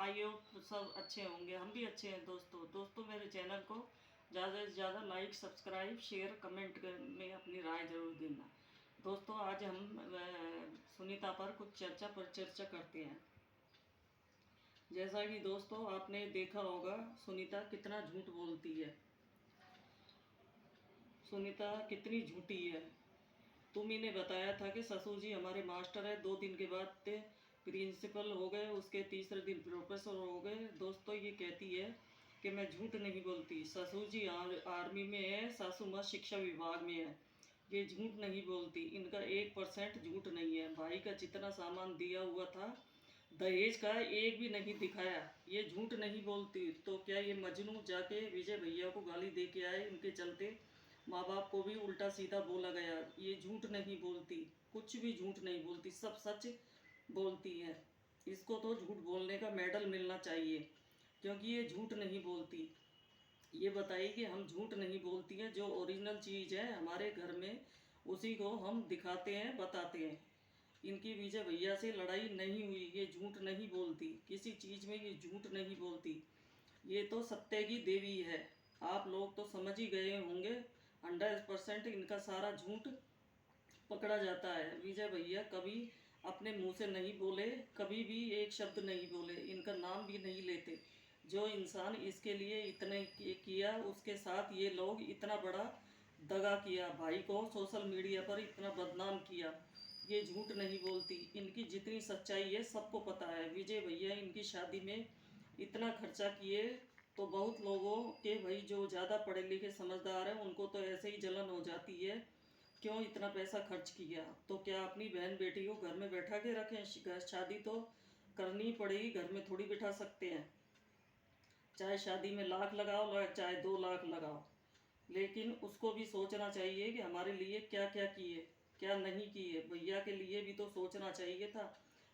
I hope सब अच्छे होंगे, हम भी अच्छे हैं। दोस्तों मेरे चैनल को ज़्यादा से ज़्यादा लाइक, सब्सक्राइब, शेयर, कमेंट में अपनी राय ज़रूर देना। दोस्तों आज हम सुनीता पर कुछ पर चर्चा करते हैं। जैसा कि दोस्तों आपने देखा होगा, सुनीता कितना झूठ बोलती है। सुनीता कितनी झूठी है। तुम ही ने बताया था कि ससुर जी हमारे मास्टर है, 2 दिन के बाद प्रिंसिपल हो गए, उसके तीसरे दिन प्रोफेसर हो गए। दोस्तों ये कहती है कि मैं झूठ नहीं बोलती, ससुर जी आर्मी में है, सासू माँ शिक्षा विभाग में है। ये झूठ नहीं बोलती, इनका 1% झूठ नहीं है। भाई का जितना सामान दिया हुआ था, दहेज का एक भी नहीं दिखाया। ये झूठ नहीं बोलती तो क्या ये मजनू जाके विजय भैया को गाली दे के आए, इनके चलते माँ बाप को भी उल्टा सीधा बोला गया। ये झूठ नहीं बोलती, कुछ भी झूठ नहीं बोलती, सब सच बोलती है। इसको तो झूठ बोलने का मेडल मिलना चाहिए, क्योंकि ये झूठ नहीं बोलती। ये बताइए कि हम झूठ नहीं बोलती हैं, जो ओरिजिनल चीज़ है हमारे घर में उसी को हम दिखाते हैं, बताते हैं। इनकी विजय भैया से लड़ाई नहीं हुई, ये झूठ नहीं बोलती, किसी चीज़ में ये झूठ नहीं बोलती। ये तो सत्य की देवी है। आप लोग तो समझ ही गए होंगे, 100% इनका सारा झूठ पकड़ा जाता है। विजय भैया कभी अपने मुंह से नहीं बोले, कभी भी एक शब्द नहीं बोले, इनका नाम भी नहीं लेते। जो इंसान इसके लिए इतने किया, उसके साथ ये लोग इतना बड़ा दगा किया, भाई को सोशल मीडिया पर इतना बदनाम किया। ये झूठ नहीं बोलती, इनकी जितनी सच्चाई है सबको पता है। विजय भैया इनकी शादी में इतना खर्चा किए, तो बहुत लोगों के भाई जो ज़्यादा पढ़े लिखे समझदार हैं उनको तो ऐसे ही जलन हो जाती है, क्यों इतना पैसा खर्च किया। तो क्या अपनी बहन बेटी को घर में बैठा के रखें? शादी तो करनी पड़ेगी, घर में थोड़ी बिठा सकते हैं। चाहे शादी में लाख लगाओ, चाहे 2 लाख लगाओ, लेकिन उसको भी सोचना चाहिए कि हमारे लिए क्या क्या किए, क्या नहीं किए। भैया के लिए भी तो सोचना चाहिए था,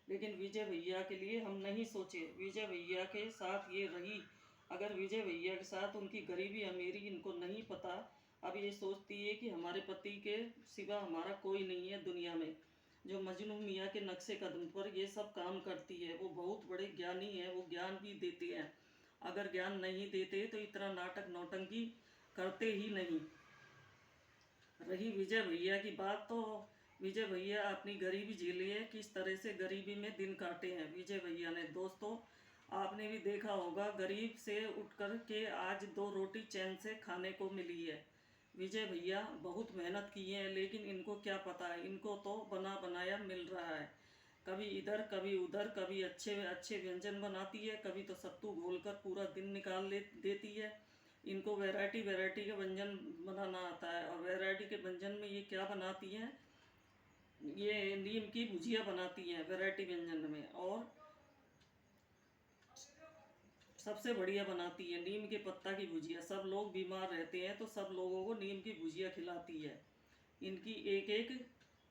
लेकिन विजय भैया के लिए हम नहीं सोचे। विजय भैया के साथ ये रही, अगर विजय भैया के साथ उनकी गरीबी अमीरी इनको नहीं पता, अब ये सोचती है कि हमारे पति के सिवा हमारा कोई नहीं है दुनिया में। जो मजनू मियाँ के नक्शे कदम पर ये सब काम करती है, वो बहुत बड़े ज्ञानी है, वो ज्ञान भी देते हैं। अगर ज्ञान नहीं देते तो इतना नाटक नौटंकी करते ही नहीं। रही विजय भैया की बात, तो विजय भैया अपनी गरीबी झेली है, किस तरह से गरीबी में दिन काटे हैं विजय भैया ने। दोस्तों आपने भी देखा होगा, गरीब से उठ कर के आज 2 रोटी चैन से खाने को मिली है। विजय भैया बहुत मेहनत की है, लेकिन इनको क्या पता है, इनको तो बना बनाया मिल रहा है। कभी इधर कभी उधर, कभी अच्छे अच्छे व्यंजन बनाती है, कभी तो सत्तू घोलकर पूरा दिन निकाल ले देती है। इनको वैरायटी वैरायटी के व्यंजन बनाना आता है, और वैरायटी के व्यंजन में ये क्या बनाती हैं, ये नीम की भुजिया बनाती हैं वैरायटी व्यंजन में। और सबसे बढ़िया बनाती है नीम के पत्ता की भुजिया। सब लोग बीमार रहते हैं तो सब लोगों को नीम की भुजिया खिलाती है। इनकी एक एक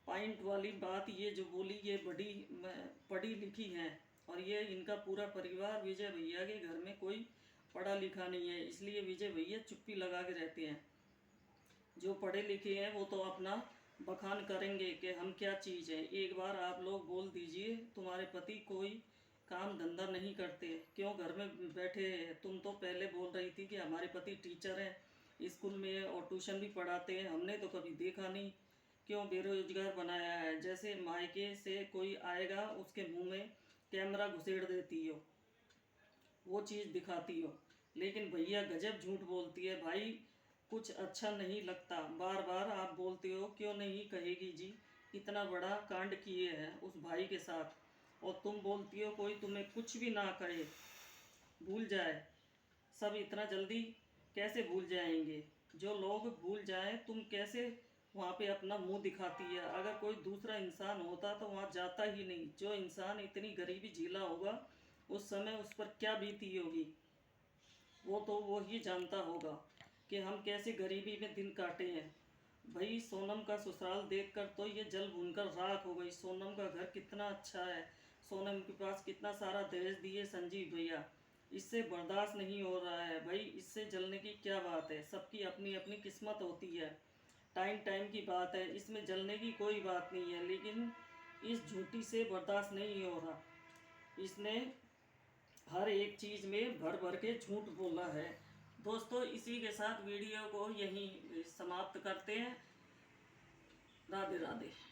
पॉइंट वाली बात ये जो बोली, ये बड़ी पढ़ी लिखी हैं। और ये इनका पूरा परिवार, विजय भैया के घर में कोई पढ़ा लिखा नहीं है, इसलिए विजय भैया चुप्पी लगा के रहते हैं। जो पढ़े लिखे हैं वो तो अपना बखान करेंगे कि हम क्या चीज़ है। एक बार आप लोग बोल दीजिए, तुम्हारे पति कोई काम धंधा नहीं करते, क्यों घर में बैठे हैं? तुम तो पहले बोल रही थी कि हमारे पति टीचर हैं, स्कूल में और ट्यूशन भी पढ़ाते हैं, हमने तो कभी देखा नहीं। क्यों बेरोजगार बनाया है? जैसे मायके से कोई आएगा उसके मुंह में कैमरा घुसेड़ देती हो, वो चीज़ दिखाती हो। लेकिन भैया गजब झूठ बोलती है भाई, कुछ अच्छा नहीं लगता। बार बार आप बोलते हो, क्यों नहीं कहेगी जी, इतना बड़ा कांड किए हैं उस भाई के साथ, और तुम बोलती हो कोई तुम्हें कुछ भी ना कहे, भूल जाए। सब इतना जल्दी कैसे भूल जाएंगे? जो लोग भूल जाएं, तुम कैसे वहाँ पे अपना मुंह दिखाती है? अगर कोई दूसरा इंसान होता तो वहाँ जाता ही नहीं। जो इंसान इतनी गरीबी झेला होगा, उस समय उस पर क्या बीती होगी, वो तो वो ही जानता होगा कि हम कैसे गरीबी में दिन काटे हैं। भाई सोनम का ससुराल देखकर तो ये जल भूनकर राख हो गई। सोनम का घर कितना अच्छा है, सोनम के पास कितना सारा दहेज दिए संजीव भैया, इससे बर्दाश्त नहीं हो रहा है भाई। इससे जलने की क्या बात है? सबकी अपनी अपनी किस्मत होती है, टाइम टाइम की बात है, इसमें जलने की कोई बात नहीं है। लेकिन इस झूठी से बर्दाश्त नहीं हो रहा। इसने हर एक चीज़ में भर भर के झूठ बोला है। दोस्तों इसी के साथ वीडियो को यहीं समाप्त करते हैं। राधे राधे।